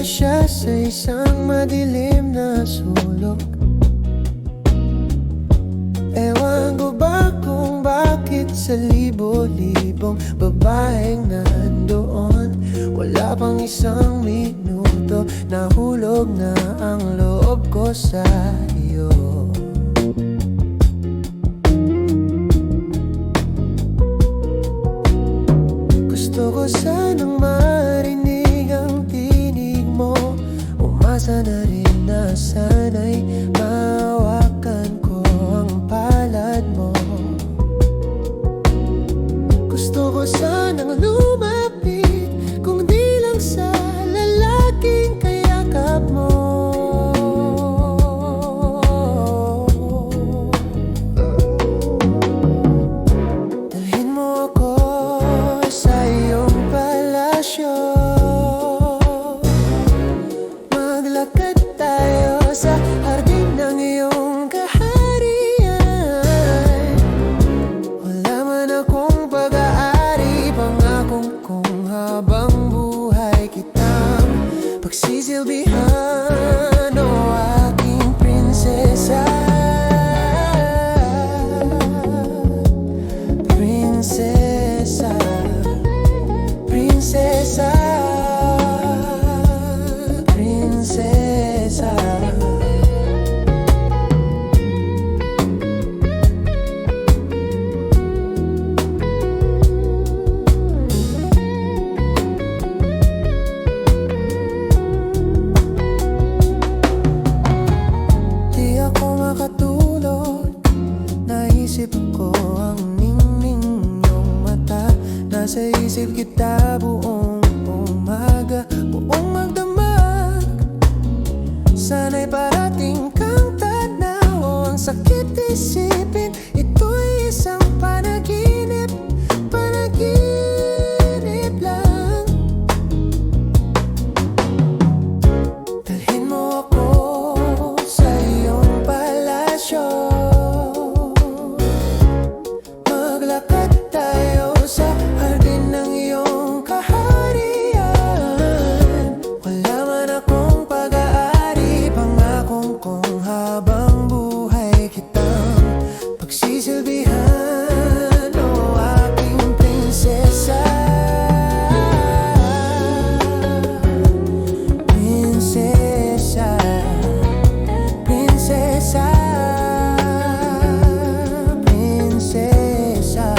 siya sa isang madilim na sulok. Ewan ko ba kung bakit sa libo-libong babaeng nandoon, wala pang isang minuto, nahulog na ang loob ko sa iyo. Gusto ko sanang marinig ang tinig mo, umasa na rin na sana'y mahawakan ko ang palad mo. Gusto ko sanang lumapit, kung di lang sa lalaking kayakap mo. Dalhin mo ako sa iyong palasyo, maglakad tayo sa hardin ng iyong kaharian. Wala man akong pag-aari, pangakong kung habang buhay kitang pagsisilbihan, o aking prinsesa. Prinsesa, prinsesa, prinsesa. Di ako makatulog, naisip ko ang ningning iyong mata. Nasa isip kita buong umaga, buong magdamag. Sana'y parating kang tanaw, ang sakit isipin ito'y isang panaginip, panaginip lang. Dalhin mo ako sa iyong palasyo, maglakad tayo sa hardin ng iyong kaharian. Wala man akong pag-aari, pangakong kung habang buhay kitang pagsisilbihan, o aking prinsesa. Prinsesa, prinsesa, prinsesa.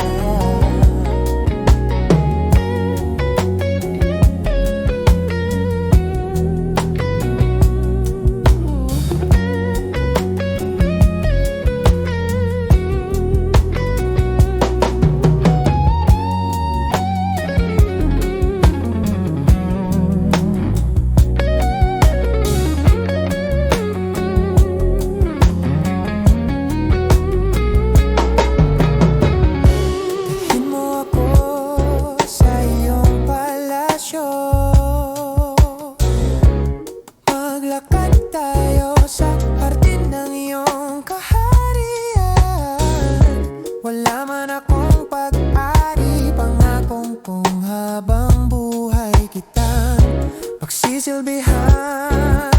Dalhin mo ako sa iyong palasyo, maglakad tayo sa hardin ng iyong kaharian. Wala man akong pag-ari, pangakong kung habang buhay kitang pagsisilbihan.